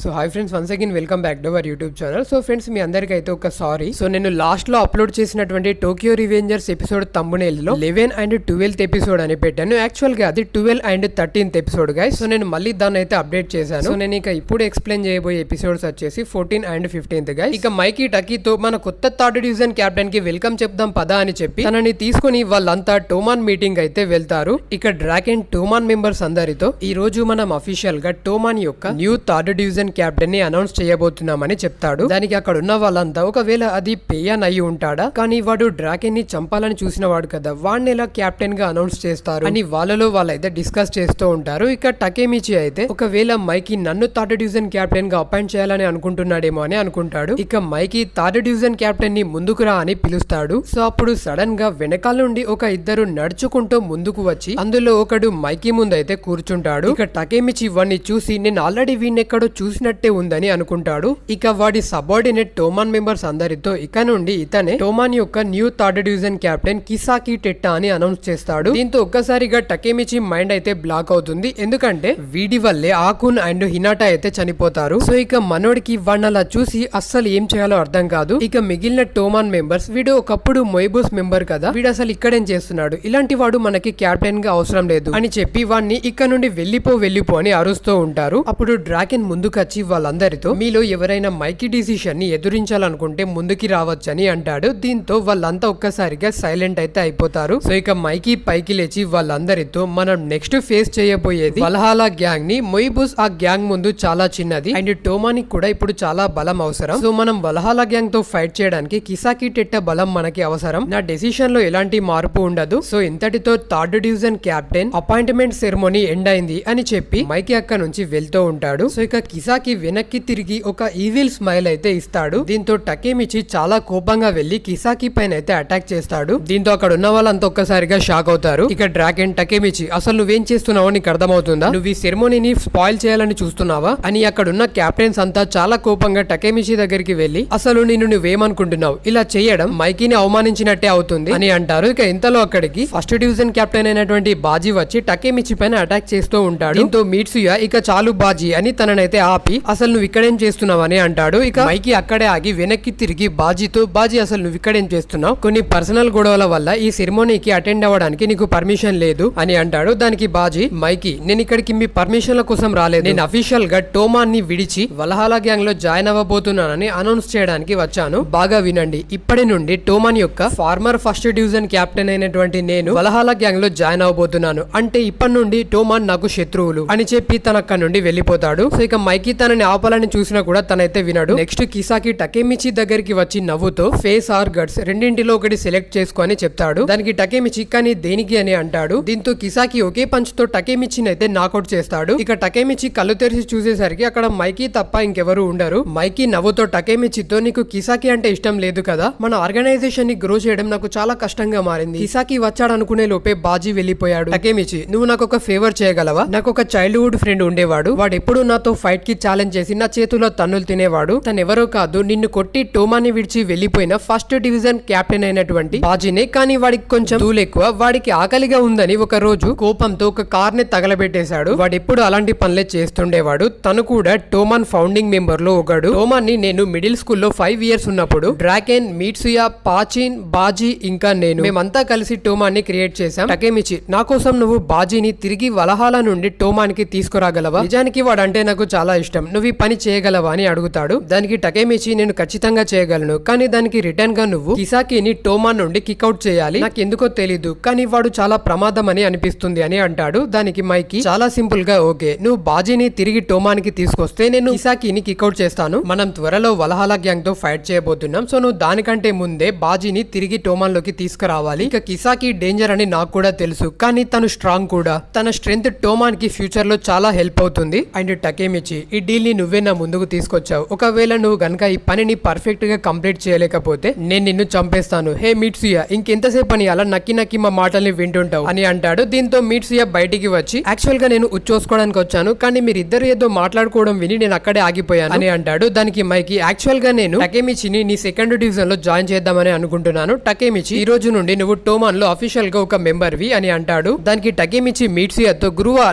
So hi friends, once again welcome back to our YouTube channel. So friends, మీ అందరికీ అయితే ఒక sorry. So నేను లాస్ట్ లో అప్లోడ్ చేసినటువంటి టోక్యో రివెంజర్స్ ఎపిసోడ్ థంబ్నెయిల్ లో 11 and 12th ఎపిసోడ్ అని పెట్టాను. యాక్చువల్ గా అది 12 and 13th episode guys. So నేను మళ్ళీ దాన్ని అయితే అప్డేట్ చేశాను. సో నేను ఇక ఇప్పుడు ఎక్స్ప్లెయిన్ చేయబోయే ఎపిసోడ్స్ వచ్చేసి 14 and 15th గైస్. ఇక మైకీ టకీతో మన కొత్త థర్డ్ డివిజన్ కెప్టెన్ కి వెల్కమ్ చెప్దాం పదా అని చెప్పి తనని తీసుకుని వాళ్ళంతా టోమాన్ మీటింగ్ అయితే వెళ్తారు. ఇక డ్రాకెన్ టోమాన్ మెంబర్స్ అందరితో ఈ రోజు మనం అఫీషియల్ గా టోమాన్ యొక్క న్యూ థర్డ్ డివిజన్ కెప్టెన్ ని అనౌన్స్ చేయబోతున్నామని చెప్తాడు. దానికి అక్కడ ఉన్న వాళ్ళంతా ఒకవేళ అది పేయాన్ అయి ఉంటాడా, కానీ వాడు డ్రాకెన్ ని చంపాలని చూసిన వాడు కదా, వాడిని ఎలా కెప్టెన్ గా అనౌన్స్ చేస్తారు అని వాళ్ళలో వాళ్ళైతే డిస్కస్ చేస్తూ ఉంటారు. ఇక టకేమిచి అయితే ఒకవేళ మైకీ నన్ను థర్డ్ డివిజన్ కెప్టెన్ గా అపాయింట్ చేయాలని అనుకుంటున్నాడేమో అని అనుకుంటాడు. ఇక మైకీ థర్డ్ డివిజన్ కెప్టెన్ ని ముందుకు రా అని పిలుస్తాడు. సో అప్పుడు సడన్ గా వెనకాల నుండి ఒక ఇద్దరు నడుచుకుంటూ ముందుకు వచ్చి అందులో ఒకడు మైకీ ముందు అయితే కూర్చుంటాడు. ఇక టకేమిచి వాడిని చూసి నేను ఆల్రెడీ వీణెక్కడో చూసినట్టే ఉందని అనుకుంటాడు. ఇక వాడి సబార్డినేట్ టోమాన్ మెంబర్స్ అందరితో ఇక నుండి ఇతనే టోమాన్ యొక్క న్యూ థర్డ్ డివిజన్ కెప్టెన్ కిసాకి టెట్టా అని అనౌన్స్ చేస్తాడు. దీంతో ఒక్కసారిగా టకేమిచి మైండ్ అయితే బ్లాక్ అవుతుంది. ఎందుకంటే వీడి వల్లే ఆకున్ అండ్ హినాటా అయితే చనిపోతారు. సో ఇక మనోడికి వాడిని అలా చూసి అస్సలు ఏం చేయాలో అర్థం కాదు. ఇక మిగిలిన టోమాన్ మెంబర్స్ వీడు ఒకప్పుడు మొయిబూస్ మెంబర్ కదా, వీడు అసలు ఇక్కడేం చేస్తున్నాడు, ఇలాంటి వాడు మనకి కెప్టెన్ గా అవసరం లేదు అని చెప్పి వాడిని ఇక్కడ నుండి వెళ్ళిపో అని అరుస్తూ ఉంటారు. అప్పుడు డ్రాకెన్ ముందుకొచ్చి వాళ్ళందరితో మీలో ఎవరైనా మైకీ డిసిషన్ ని ఎదురించాలనుకుంటే ముందుకి రావచ్చని అంటాడు. దీంతో వాళ్ళంతా ఒక్కసారిగా సైలెంట్ అయితే అయిపోతారు. సో ఇక మైకీ పైకి లేచి వాళ్ళందరితో మనం నెక్స్ట్ ఫేస్ చేయబోయేది వల్హాలా గ్యాంగ్ ని. మొయిబూస్ ఆ గ్యాంగ్ ముందు చాలా చిన్నది అండ్ టోమానికి కూడా ఇప్పుడు చాలా బలం అవసరం. సో మనం వల్హాలా గ్యాంగ్ తో ఫైట్ చేయడానికి కిసాకి టెట్టా బలం మనకి అవసరం. నా డెసిషన్ లో ఎలాంటి మార్పు ఉండదు. సో ఇంతటితో third division captain appointment ceremony end అయింది అని చెప్పి మైకీ అక్క నుంచి వెళ్తూ ఉంటాడు. సో ఇక కిసాకి వెనక్కి తిరిగి ఒక ఈవిల్ స్మైల్ అయితే ఇస్తాడు. దీంతో టకేమిచి చాలా కోపంగా వెళ్లి కిసాకి పైన అయితే అటాక్ చేస్తాడు. దీంతో అక్కడ ఉన్న వాళ్ళంతా ఒక్కసారిగా షాక్ అవుతారు. ఇక డ్రాకెన్ టకేమిచి అసలు నువ్వేం చేస్తున్నావో నీకు అర్థమవుతుందా, నువ్వు ఈ సెరమోనీని స్పాయిల్ చేయాలని చూస్తున్నావా అని అక్కడ ఉన్న కెప్టెన్స్ అంతా చాలా కోపంగా టకేమిచి దగ్గరికి వెళ్లి అసలు నువ్వేమనుకుంటున్నావు, ఇలా చేయడం మైకీని అవమానించినట్టే అవుతుంది అని అంటారు. ఇక ఇంతలో అక్కడికి ఫస్ట్ డివిజన్ కెప్టెన్ అయినటువంటి బాజీ వచ్చి టకేమిచి పైన అటాక్ చేస్తూ ఉంటాడు. దీంతో మీట్సుయా ఇక చాలు బాజీ అని తననైతే ఆపి అసలు నువ్వు ఇక్కడేం చేస్తున్నావని అంటాడు. ఇక మైకీ అక్కడే ఆగి వెనక్కి తిరిగి బాజీతో బాజీ అసలు నువ్వు ఇక్కడేం చేస్తున్నావు, కొన్ని పర్సనల్ గొడవల వల్ల ఈ సెరమోనీకి అటెండ్ అవ్వడానికి నీకు పర్మిషన్ లేదు అని అంటాడు. దానికి బాజీ మైకీ నేను ఇక్కడికి మీ పర్మిషన్ల కోసం రాలేదు, నేను అఫీషియల్ గా టోమాన్ ని విడిచి వల్హాలా గ్యాంగ్ లో జాయిన్ అవ్వబోతున్నానని అనౌన్స్ చేయడానికి వచ్చాను. బాగా వినండి, ఇప్పటి నుండి టోమాన్ యొక్క ఫార్మర్ ఫస్ట్ డివిజన్ కెప్టెన్ అయినటువంటి నేను వల్హాలా గ్యాంగ్ లో జాయిన్ అవ్వబోతున్నాను, అంటే ఇప్పటి నుండి టోమాన్ నాకు శత్రువులు అని చెప్పి తన అక్కడ నుండి వెళ్ళిపోతాడు. సో ఇక మైకీ తనని ఆపాలని చూసినా కూడా తనైతే వినడు. నెక్స్ట్ కిసాకి టకేమిచి దగ్గరికి వచ్చి నవ్వుతో ఫేస్ ఆర్ గట్స్ రెండింటిలో ఒకటి సెలెక్ట్ చేసుకో అని చెప్తాడు. దానికి టకేమిచి కానీ దేనికి అని అంటాడు. దీంతో కిసాకి ఒకే పంచ్ తో టకేమిచిని అయితే నాకౌట్ చేస్తాడు. ఇక టకేమిచి కళ్ళు తెరిచి చూసేసరికి అక్కడ మైకీ తప్ప ఇంకెవరు ఉండరు. మైకీ నవ్వుతో టకేమిచితో నీకు కిసాకి అంటే ఇష్టం లేదు కదా, మన ఆర్గనైజేషన్ ని గ్రో చేయడం నాకు చాలా కష్టంగా మారింది, కిసాకి వచ్చాడు అనుకునే లోపే బాజీ వెళ్ళిపోయాడు. టకేమిచి నువ్వు నాకు ఒక ఫేవర్ చేయగలవా, నాకు ఒక చైల్డ్హుడ్ ఫ్రెండ్ ఉండేవాడు, వాడు ఎప్పుడు నాతో ఫైట్ కి ఛాలెంజ్ చేసి నా చేతిలో తన్నులు తినేవాడు, తను ఎవరో కాదు నిన్ను కొట్టి టోమాని విడిచి వెళ్లిపోయిన ఫస్ట్ డివిజన్ కెప్టెన్ అయినటువంటి బాజీనే, కానీ వాడికి కొంచెం దూలు ఎక్కువ, వాడికి ఆకలిగా ఉందని ఒక రోజు కోపంతో ఒక కార్ ని తగలబెట్టేశాడు, వాడు ఎప్పుడు అలాంటి పనులే చేస్తుండేవాడు, తను కూడా టోమాన్ ఫౌండింగ్ మెంబర్ లో ఒకడు. టోమాన్ ని నేను మిడిల్ స్కూల్లో 5 years ఉన్నప్పుడు డ్రాకెన్, మీట్సుయా, పాచిన్, బాజీ ఇంకా నేను మేమంతా కలిసి టోమాన్ ని క్రియేట్ చేశాం. టకేమిచి నా కోసం నువ్వు బాజీని తిరిగి వల్హాలా నుండి టోమాన్ కి తీసుకురాగలవా, నిజానికి వాడంటే నాకు చాలా ఇష్టం, నువ్వు ఈ పని చేయగలవా అని అడుగుతాడు. దానికి టకేమిచి నేను ఖచ్చితంగా చేయగలను, కానీ దానికి రిటర్న్ గా నువ్వు కిసాకిని టోమాన్ నుండి కిక్అవుట్ చేయాలి, నాకు ఎందుకో తెలీదు కానీ వాడు చాలా ప్రమాదం అని అనిపిస్తుంది అని అంటాడు. దానికి మైకీ చాలా సింపుల్ గా ఓకే, నువ్వు బాజీని తిరిగి టోమాన్ కి తీసుకొస్తే నేను కిసాకిని కిక్అవుట్ చేస్తాను, మనం త్వరలో వల్హాలా గ్యాంగ్ తో ఫైట్ చేయబోతున్నాం, సో నువ్వు దానికంటే ముందే బాజీని తిరిగి టోమాన్ లోకి తీసుకురావాలి. ఇక కిసాకి డేంజర్ అని నాకు కూడా తెలుసు, కానీ తను స్ట్రాంగ్ కూడా, తన స్ట్రెంగ్త్ టోమాన్ కి ఫ్యూచర్ లో చాలా హెల్ప్ అవుతుంది. అండ్ టకేమిచి ఈ డీల్ ని నువ్వే నా ముందుకు తీసుకొచ్చావు, ఒకవేళ నువ్వు గనక ఈ పనిని పర్ఫెక్ట్ గా కంప్లీట్ చేయలేకపోతే నేను నిన్ను చంపేస్తాను, హే మీట్సుయా ఇంకెంతసేపు అని అలా నక్కి మా మాటల్ని వింటుంటావు అని అంటాడు. దీంతో మీట్సుయా బయటికి వచ్చి యాక్చువల్ గా నేను ఉచ్చోసుకోవడానికి వచ్చాను, కానీ మీరిద్దరు ఏదో మాట్లాడుకోవడం విని నేను అక్కడే ఆగిపోయాను అని అంటాడు. దానికి మైకి యాక్చువల్ గా నేను టకేమిచిని నీ సెకండ్ డివిజన్ లో జాయిన్ చేద్దామని అనుకుంటున్నాను, టకేమిచి ఈ రోజు నుండి నువ్వు టోమాన్ లో అఫీషియల్ గా ఒక మెంబర్ వి అని అంటాడు. దానికి టకేమిచి మీట్సుయాతో గురువా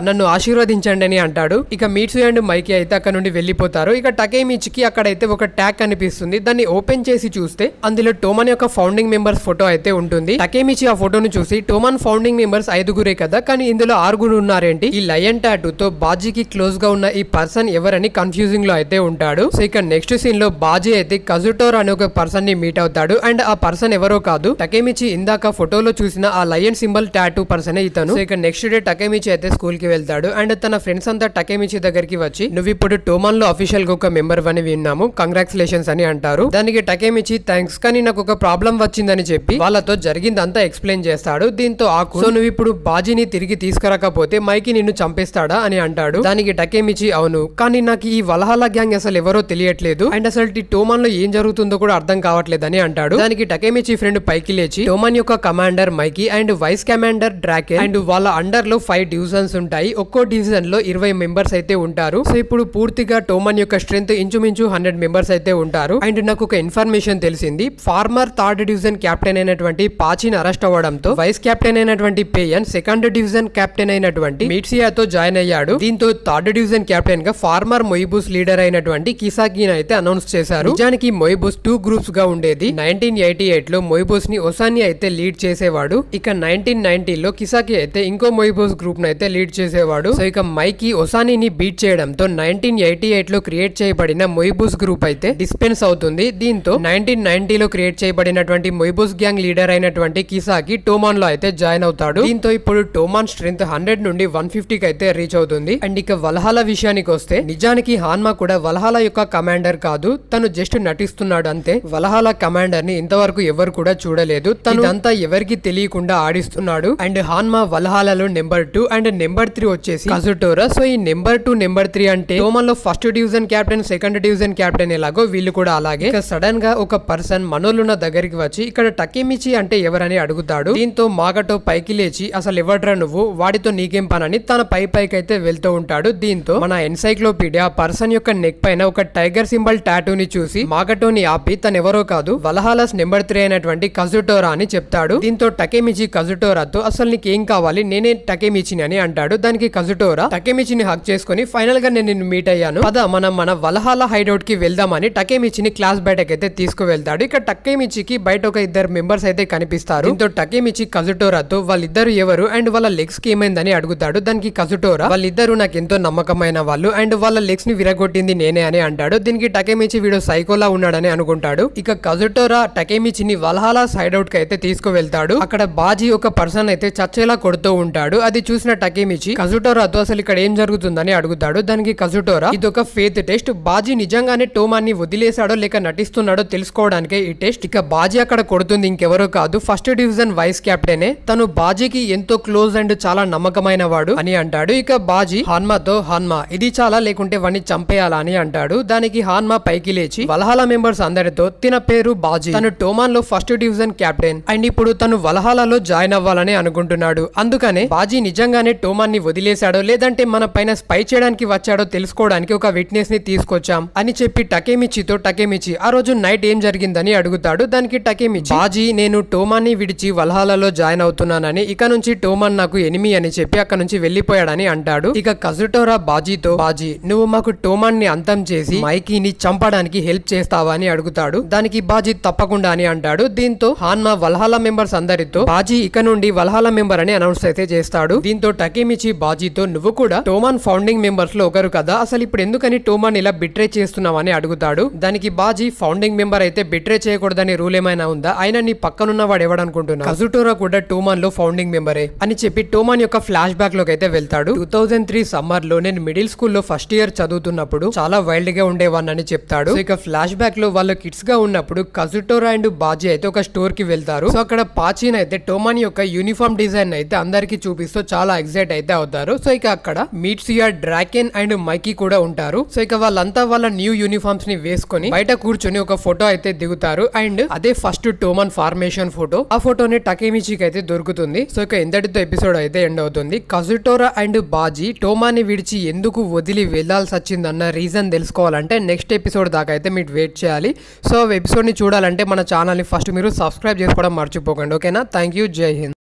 నన్ను ఆశీర్వదించండి అని అంటాడు. ఇక మీట్సుయా అండ్ మైకి అయితే అయితే అక్కడ నుండి వెళ్ళిపోతారు. ఇక టకేమిచికి అక్కడైతే ఒక ట్యాగ్ కనిపిస్తుంది. దాన్ని ఓపెన్ చేసి చూస్తే అందులో టోమన్ యొక్క ఫౌండింగ్ మెంబర్స్ ఫోటో అయితే ఉంటుంది. టకేమిచి ఆ ఫోటోను చూసి టోమన్ ఫౌండింగ్ మెంబర్స్ 5గురే కదా, కానీ ఇందులో 6గురు ఉన్నారేంటి? ఈ లయన్ టాటూతో బాజీకి క్లోజ్ గా ఉన్న ఈ పర్సన్ ఎవరని కన్ఫ్యూజింగ్ లో అయితే ఉంటాడు. సో ఇక నెక్స్ట్ సీన్ లో బాజీ అయితే కజుటోరా అనే ఒక పర్సన్ ని మీట్ అవుతాడు. అండ్ ఆ పర్సన్ ఎవరో కాదు, టకేమిచి ఇందాక ఫోటోలో చూసిన ఆ లయన్ సింబల్ టాటూ పర్సన్ ఇతను. సో ఇక నెక్స్ట్ డే టకేమిచి అయితే స్కూల్ కి వెళ్తాడు. అండ్ తన ఫ్రెండ్స్ అంతా టకేమిచి దగ్గరికి వచ్చి నువ్వు ఇప్పుడు టోమన్ లో అఫీషియల్ గా ఒక మెంబర్ అని విన్నాము, కంగ్రాచులేషన్స్ అని అంటారు. దానికి టకేమిచి థ్యాంక్స్, కానీ నాకు ఒక ప్రాబ్లం వచ్చిందని చెప్పి వాళ్ళతో జరిగిందంతా ఎక్స్ప్లెయిన్ చేస్తాడు. దీంతో ఆకు సో నువ్వు ఇప్పుడు బాజీని తిరిగి తీసుకురాకపోతే మైకి నిన్ను చంపేస్తాడా అని అంటాడు. దానికి టకేమిచి అవును, కానీ నాకు ఈ వల్హల్లా గ్యాంగ్ అసలు ఎవరో తెలియట్లేదు అండ్ అసలు ఈ టోమన్ లో ఏం జరుగుతుందో కూడా అర్థం కావట్లేదని అంటాడు. దానికి టకేమిచి ఫ్రెండ్ పైకి లేచి టోమన్ యొక్క commander Mikey and vice commander Draken and వాళ్ళ అండర్ లో 5 డివిజన్స్ ఉంటాయి. ఒక్కో డివిజన్ లో 20 మెంబర్స్ అయితే ఉంటారు. సో ఇప్పుడు పూర్తిగా టోమన్ యొక్క స్ట్రెంత్ ఇంచుమించు 100 మెంబర్స్ అయితే ఉంటారు. అండ్ నాకు ఒక ఇన్ఫర్మేషన్ తెలిసింది, ఫార్మర్ 3rd డివిజన్ కెప్టెన్ అయినటువంటి పాచిన్ అరెస్ట్ అవ్వడంతో వైస్ కెప్టెన్ అయినటువంటి పేయన్ 2nd డివిజన్ కెప్టెన్ అయినటువంటి మీట్సియాతో జాయిన్ అయ్యాడు. దీంతో 3rd డివిజన్ కెప్టెన్ గా ఫార్మర్ మొయిబూస్ లీడర్ అయినటువంటి కిసాకిని అయితే అనౌన్స్ చేశారు. నిజానికి మొయిబూస్ 2 గ్రూప్స్ గా ఉండేది. 1988 లో మొయిబూస్ ని ఒసాని అయితే లీడ్ చేసేవాడు. ఇక 1990 లో కిసాకి అయితే ఇంకో మొయిబూస్ గ్రూప్ ను అయితే లీడ్ చేసేవాడు. సో ఇక మైకి ఒసానిని బీట్ చేయడంతో 1988 లో క్రియేట్ చేయబడిన మొయిబూస్ గ్రూప్ అయితే డిస్పెన్స్ అవుతుంది. దీంతో 1990 లో క్రియేట్ చేయబడినటువంటి మొయిబూస్ గ్యాంగ్ లీడర్ అయినటువంటి కిసాకి టోమాన్ లో అయితే జాయిన్ అవుతాడు. దీంతో ఇప్పుడు టోమాన్ స్ట్రెంత్ 100 నుండి 150 కి అయితే రీచ్ అవుతుంది. అండ్ ఇక వల్హల్లా విషయానికి వస్తే నిజానికి హాన్మా కూడా వల్హల్లా యొక్క కమాండర్ కాదు, తను జస్ట్ నటిస్తున్నాడు అంతే. వల్హల్లా కమాండర్ ని ఇంతవరకు ఎవరు కూడా చూడలేదు. తను అంతా ఎవరికి తెలియకుండా ఆడిస్తున్నాడు. అండ్ హాన్మా వల్హల్లాలో నెంబర్ 2 అండ్ నెంబర్ 3 వచ్చేసి కజుటోరా. సో ఈ నెంబర్ 2 నెంబర్ 3 అంటే టోమన్ లో 1st division captain 2nd division captain ఎలాగో వీళ్ళు కూడా అలాగే. ఇక సడన్ గా ఒక పర్సన్ మనోలున్న దగ్గరికి వచ్చి ఇక్కడ టకేమిచి అంటే ఎవరని అడుగుతాడు. దీంతో మాగటో పైకి లేచి అసలు ఎవడ్రా నువ్వు, వాడితో నీకేం పనని తన పైకి అయితే వెళ్తూ ఉంటాడు. దీంతో మన ఎన్సైక్లోపీడియా పర్సన్ యొక్క నెక్ పైన ఒక టైగర్ సింబల్ టాటూని చూసి మాగటోని ఆపి తను ఎవరో కాదు వల్హల్లాస్ నెంబర్ 3 అయినటువంటి కజుటోరా అని చెప్తాడు. దీంతో టకేమిచి కజుటోరాతో అసలు నీకేం కావాలి, నేనే టకేమిచిని అని అంటాడు. దానికి కజుటోరా టకేమిచిని హక్ చేసుకుని ఫైనల్ గా నేను నిన్ను మీట్ అయ్యాను, పద మనం మన వల్హల్లా హైడౌట్ కి వెళ్దామని టకేమిచిని క్లాస్ బయటకైతే తీసుకువెళ్తాడు. ఇక టకేమిచికి బయట ఒక 2 మెంబర్స్ అయితే కనిపిస్తారు. దీంతో టకేమిచి కజుటోరాతో వాళ్ళిద్దరు ఎవరు అండ్ వాళ్ళ లెగ్స్ కి ఏమైందని అడుగుతాడు. దానికి కజుటోరా వాళ్ళిద్దరు నాకు ఎంతో నమ్మకమైన వాళ్ళు అండ్ వాళ్ళ లెగ్స్ ని విరగొట్టింది నేనే అని అంటాడు. దీనికి టకేమిచి వీడు సైకోలా ఉన్నాడని అనుకుంటాడు. ఇక కజుటోరా టకేమిచిని వల్హల్లాస్ హైడౌట్ కి అయితే తీసుకువెళ్తాడు. అక్కడ బాజీ ఒక పర్సన్ అయితే చచ్చేలా కొడుతూ ఉంటాడు. అది చూసిన టకేమిచి కజుటోరాతో అసలు ఇక్కడ ఏం జరుగుతుందని అడుగుతాడు. దానికి కజుటోరా ఇదొక ఫేత్ టెస్ట్, బాజీ నిజంగానే టోమాన్ని వదిలేశాడో లేక నటిస్తున్నాడో తెలుసుకోవడానికే ఈ టెస్ట్. ఇక బాజీ అక్కడ కొడుతుంది ఇంకెవరో కాదు 1st డివిజన్ వైస్ కెప్టెనే, తను బాజీకి ఎంతో క్లోజ్ అండ్ చాలా నమ్మకమైన వాడు అని అంటాడు. ఇక బాజీ హాన్మాతో హాన్మా ఇది చాలా లేకుంటే వాడిని చంపేయాలా అని అంటాడు. దానికి హాన్మా పైకి లేచి వల్హల్లా మెంబర్స్ అందరితో తిన పేరు బాజీ, తను టోమాన్ లో 1st డివిజన్ కెప్టెన్ అండ్ ఇప్పుడు తను వల్హల్లాలో జాయిన్ అవ్వాలని అనుకుంటున్నాడు. అందుకనే బాజీ నిజంగానే టోమాన్ ని వదిలేశాడో లేదంటే మన పైన స్పై చేయడానికి వచ్చాడో తెలుసుకోవడానికి ఒక విట్నెస్ ని తీసుకొచ్చాం అని చెప్పి టకేమిచితో టకేమిచి ఆ రోజు నైట్ ఏం జరిగిందని అడుగుతాడు. దానికి టకేమిచి బాజీ నేను టోమాన్ ని విడిచి వల్హల్లాలో జాయిన్ అవుతున్నానని, ఇక నుంచి టోమాన్ నాకు ఎనిమి అని చెప్పి అక్కడ నుంచి వెళ్లిపోయాడని అంటాడు. ఇక కజుటోరా బాజీతో బాజీ నువ్వు మాకు టోమాన్ ని అంతం చేసి మైకీని చంపడానికి హెల్ప్ చేస్తావా అని అడుగుతాడు. దానికి బాజీ తప్పకుండా అని అంటాడు. దీంతో హాన్మా వల్హల్లా మెంబర్స్ అందరితో బాజీ ఇక నుండి వల్హల్లా మెంబర్ అని అనౌన్స్ అయితే చేస్తాడు. దీంతో టకేమిచి బాజీతో నువ్వు కూడా టోమాన్ ఫౌండింగ్ మెంబర్స్ లో ఒకరు కదా, అసలు ఇప్పుడు ఎందుకని టోమాన్ ఇలా బిట్రే చేస్తున్నావని అడుగుతాడు. దానికి బాజీ ఫౌండింగ్ మెంబర్ అయితే బిట్రే చేయకూడదని రూల్ ఏమైనా ఉందా, అయినా నీ పక్కనున్న వాడు ఎవడనుకుంటున్నా, కజుటోరా కూడా టోమాన్ లో ఫౌండింగ్ మెంబరే అని చెప్పి టోమాన్ యొక్క ఫ్లాష్ బ్యాక్ లోకి అయితే వెళ్తాడు. 2003 సమ్మర్ లో నేను మిడిల్ స్కూల్ లో 1st ఇయర్ చదువుతున్నప్పుడు చాలా వైల్డ్ గా ఉండేవాడిని చెప్తాడు. సో ఇక ఫ్లాష్ బ్యాక్ లో వాళ్ళు కిడ్స్ గా ఉన్నప్పుడు కజుటోరా అండ్ బాజీ అయితే ఒక స్టోర్ కి వెళ్తారు. సో అక్కడ పాచిన్ అయితే టోమాన్ యొక్క యూనిఫామ్ డిజైన్ అయితే అందరికి చూపిస్తూ చాలా ఎక్సైట్ అయితే అవుతారు. సో ఇక అక్కడ మీట్సియా డ్రాకెన్ అండ్ మైకీ కూడా ఉంటారు. సో ఇక వాళ్ళంతా వాళ్ళ న్యూ యూనిఫామ్స్ ని వేసుకొని బయట కూర్చొని ఒక ఫోటో అయితే దిగుతారు. అండ్ అదే ఫస్ట్ టోమాన్ ఫార్మేషన్ ఫోటో, ఆ ఫోటోని టకేమిచికి అయితే దొరుకుతుంది. సో ఇక ఇంతటితో ఎపిసోడ్ అయితే ఎండ్ అవుతుంది. కజుటోరా అండ్ బాజీ టోమాన్ని విడిచి ఎందుకు వదిలి వెళ్లాల్సి వచ్చిందన్న రీజన్ తెలుసుకోవాలంటే నెక్స్ట్ ఎపిసోడ్ దాకా అయితే మీరు వెయిట్ చేయాలి. సో ఎపిసోడ్ ని చూడాలంటే మన ఛానల్ ని ఫస్ట్ మీరు సబ్స్క్రైబ్ చేసుకోవడం మర్చిపోకండి. ఓకేనా? Thank you. జై హింద్.